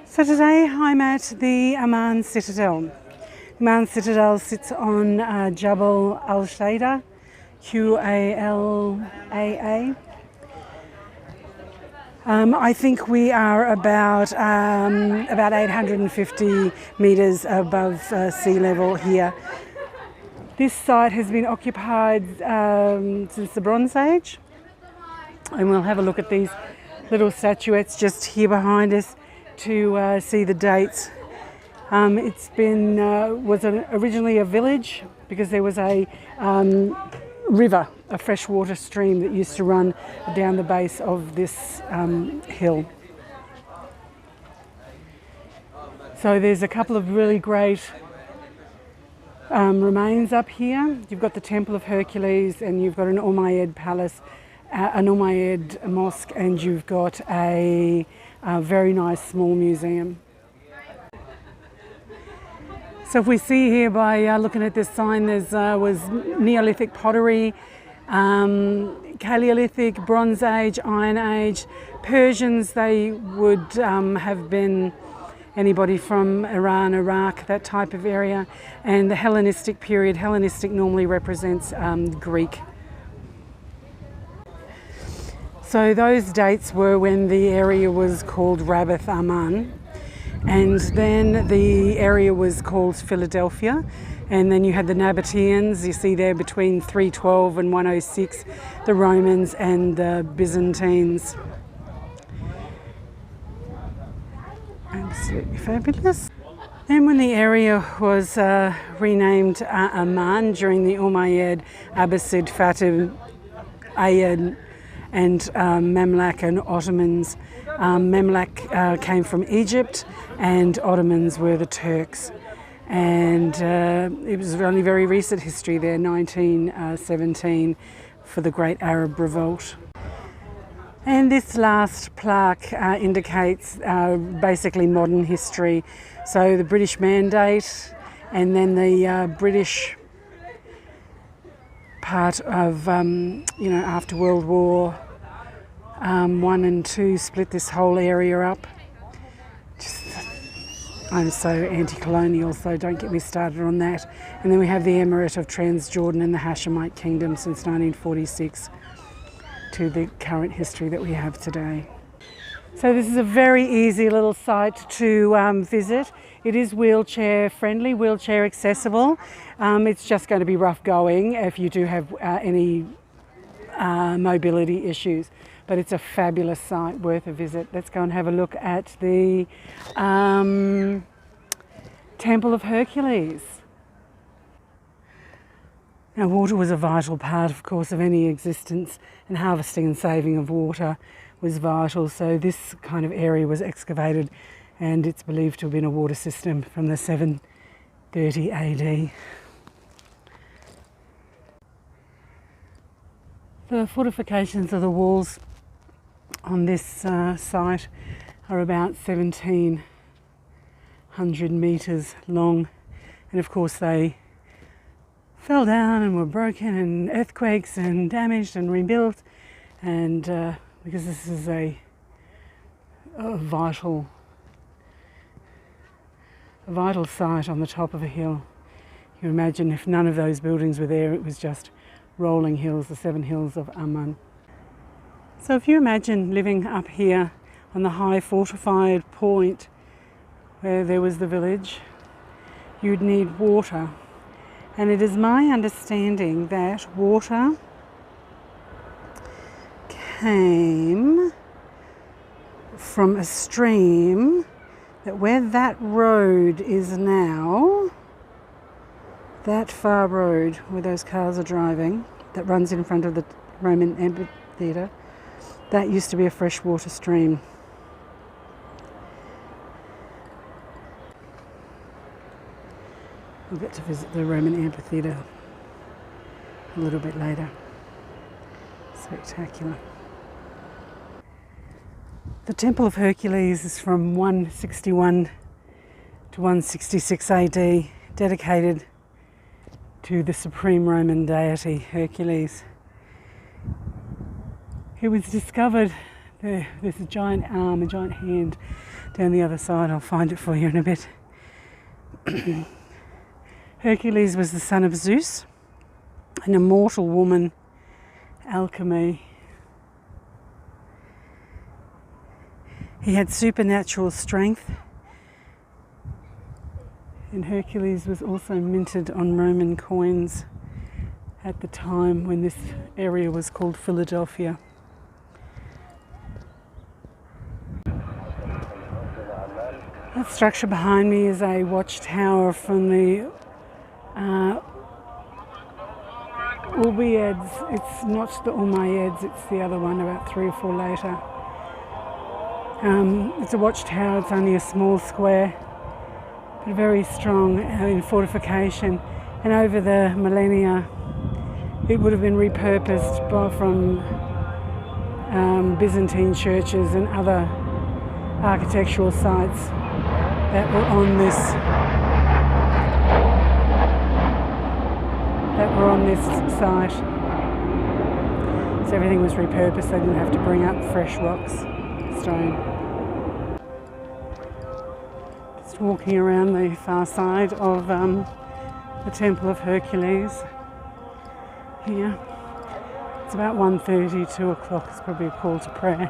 So today I'm at the Amman Citadel. Amman Citadel sits on Jabal al-Qal'a, Qalaa. I think we are about 850 metres above sea level here. This site has been occupied since the Bronze Age, and we'll have a look at these little statuettes just here behind us to see the dates. It's been originally a village because there was a river, a freshwater stream that used to run down the base of this hill. So there's a couple of really great remains up here. You've got the Temple of Hercules, and you've got an Umayyad palace, an Umayyad mosque, and you've got a very nice small museum. So if we see here by looking at this sign, there was Neolithic pottery, Paleolithic, Bronze Age, Iron Age. Persians, they would have been anybody from Iran, Iraq, that type of area. And the Hellenistic period, Hellenistic normally represents Greek. So those dates were when the area was called Rabbath Amman, and then the area was called Philadelphia, and then you had the Nabateans, you see there between 312 and 106, the Romans and the Byzantines. Absolutely fabulous. And when the area was renamed Amman during the Umayyad, Abbasid, Fatimid, Ayyad and Mamluk and Ottomans. Mamluk came from Egypt and Ottomans were the Turks. And it was only very recent history there, 1917, for the Great Arab Revolt. And this last plaque indicates basically modern history. So the British Mandate, and then the British part of, after World War I and II split this whole area up. I'm so anti-colonial, so don't get me started on that. And then we have the Emirate of Transjordan and the Hashemite Kingdom since 1946 to the current history that we have today. So this is a very easy little site to visit. It is wheelchair friendly, wheelchair accessible. It's just going to be rough going if you do have any mobility issues. But it's a fabulous site, worth a visit. Let's go and have a look at the Temple of Hercules. Now, water was a vital part, of course, of any existence, and harvesting and saving of water was vital. So this kind of area was excavated, and it's believed to have been a water system from the 730 AD. The fortifications of the walls on this site are about 1,700 metres long, and of course they fell down and were broken and earthquakes and damaged and rebuilt, and because this is a vital site on the top of a hill. You imagine if none of those buildings were there, it was just rolling hills, the 7 hills of Ammman. So if you imagine living up here on the high fortified point where there was the village, you'd need water. And it is my understanding that water came from a stream that where that road is now, that far road where those cars are driving, that runs in front of the Roman Amphitheater, that used to be a freshwater stream. We'll get to visit the Roman Amphitheater a little bit later. Spectacular. The Temple of Hercules is from 161 to 166 AD, dedicated to the supreme Roman deity Hercules. It was discovered, there's a giant arm, a giant hand down the other side. I'll find it for you in a bit. Hercules was the son of Zeus, an immortal woman, alchemy. He had supernatural strength, and Hercules was also minted on Roman coins at the time when this area was called Philadelphia. That structure behind me is a watchtower from the Umayyads. It's not the Umayyads, it's the other one about 3 or 4 later. It's a watchtower, it's only a small square, but very strong in fortification. And over the millennia, it would have been repurposed from Byzantine churches and other architectural sites that were on this site. So everything was repurposed. They didn't have to bring up fresh rocks, stone. Just walking around the far side of the Temple of Hercules here. It's about 1:30, 2 o'clock. It's probably a call to prayer.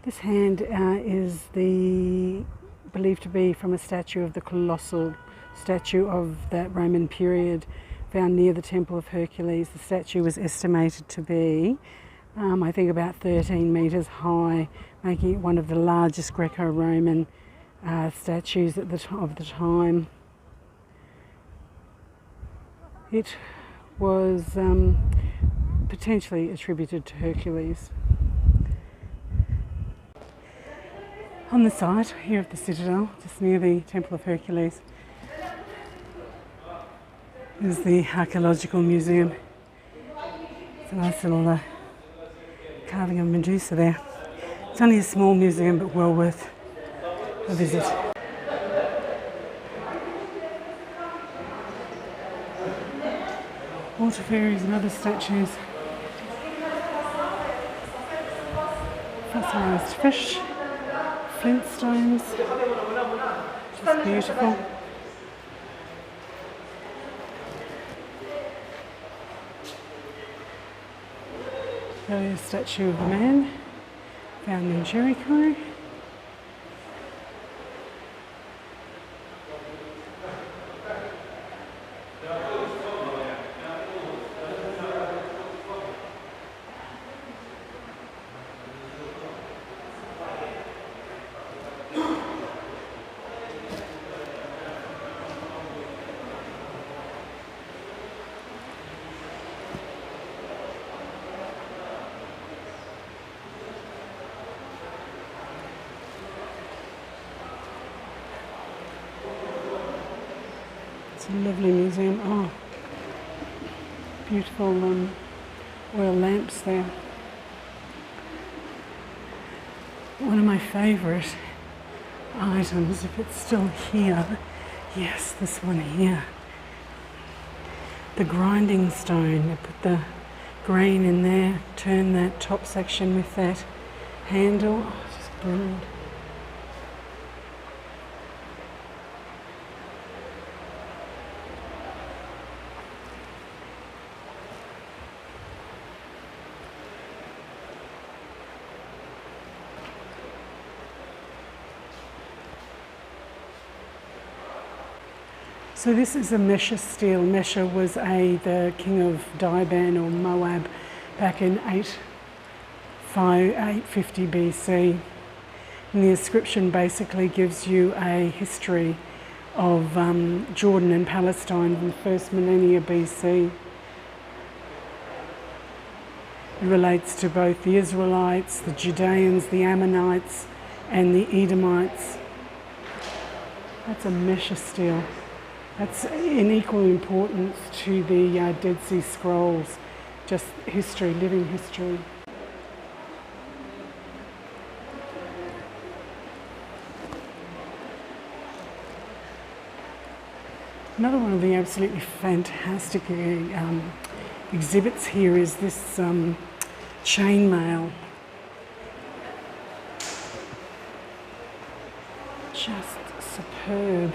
This hand is believed to be from a statue of the colossal statue of that Roman period found near the Temple of Hercules. The statue was estimated to be, I think, about 13 metres high, making it one of the largest Greco-Roman statues of the time. It was potentially attributed to Hercules. On the site here of the Citadel, just near the Temple of Hercules, is the Archaeological Museum. It's a nice little carving of Medusa there. It's only a small museum, but well worth a visit. Water fairies and other statues. Fossilised fish. Flintstones, just beautiful. There's a statue of a man found in Jericho. It's a lovely museum. Oh, beautiful oil lamps there. One of my favourite items, if it's still here, yes, this one here. The grinding stone. They put the grain in there, turn that top section with that handle. Oh, it's just brilliant. So this is a Mesha stele. Mesha was the king of Diban or Moab back in 850 BC. And the inscription basically gives you a history of Jordan and Palestine in the first millennia BC. It relates to both the Israelites, the Judeans, the Ammonites, and the Edomites. That's a measure stele. That's in equal importance to the Dead Sea Scrolls, just history, living history. Another one of the absolutely fantastic exhibits here is this chainmail. Just superb.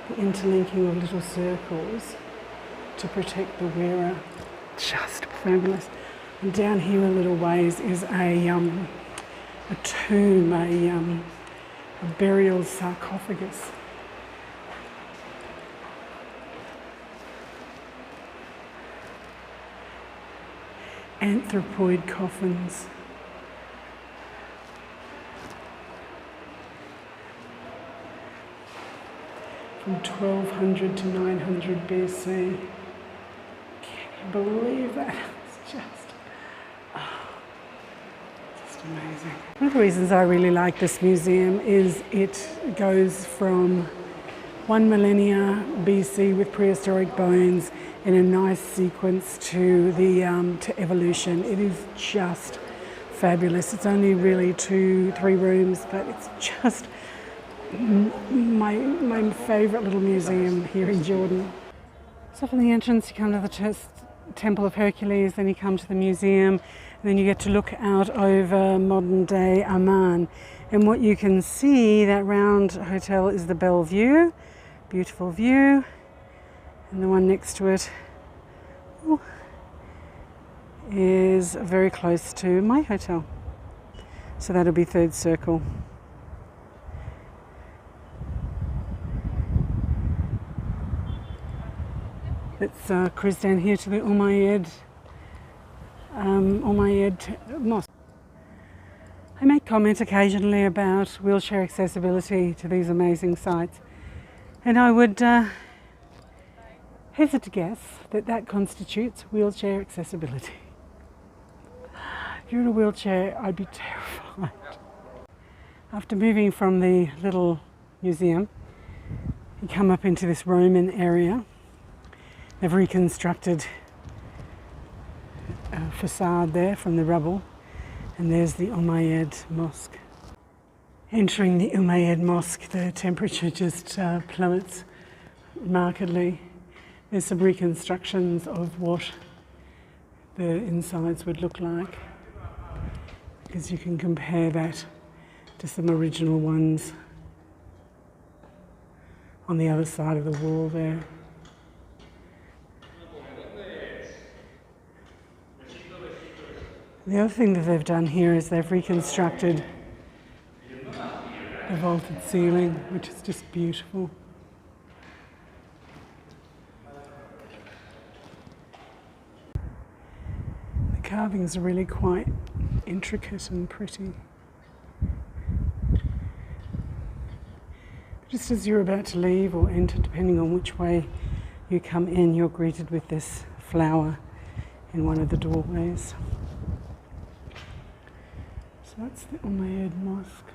The interlinking of little circles to protect the wearer. Just fabulous. And down here a little ways is a tomb, a burial sarcophagus. Anthropoid coffins. From 1200 to 900 BC. Can you believe that? It's just amazing. One of the reasons I really like this museum is it goes from 1 millennia BC with prehistoric bones in a nice sequence to the to evolution. It is just fabulous. It's only really 2-3 rooms, but it's just my favourite little museum here in Jordan. So from the entrance you come to the Temple of Hercules, then you come to the museum, and then you get to look out over modern day Amman. And what you can see, that round hotel, is the Bellevue. Beautiful view. And the one next to it is very close to my hotel. So that'll be third circle. Let's cruise down here to the Umayyad Mosque. I make comment occasionally about wheelchair accessibility to these amazing sites, and I would hazard to guess that that constitutes wheelchair accessibility. If you're in a wheelchair, I'd be terrified. After moving from the little museum, you come up into this Roman area. They've reconstructed a facade there from the rubble, and there's the Umayyad Mosque. Entering the Umayyad Mosque, the temperature just plummets markedly. There's some reconstructions of what the insides would look like, because you can compare that to some original ones on the other side of the wall there. The other thing that they've done here is they've reconstructed the vaulted ceiling, which is just beautiful. The carvings are really quite intricate and pretty. Just as you're about to leave or enter, depending on which way you come in, you're greeted with this flower in one of the doorways. So that's the Umayyad Mosque.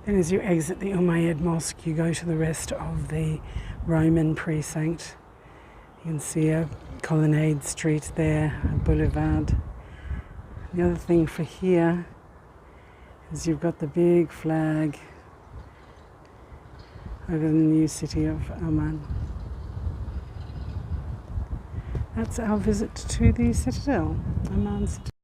Then as you exit the Umayyad Mosque, you go to the rest of the Roman precinct. You can see a colonnade street there, a boulevard. The other thing for here is you've got the big flag over the new city of Amman. That's our visit to the Citadel, Amman Citadel.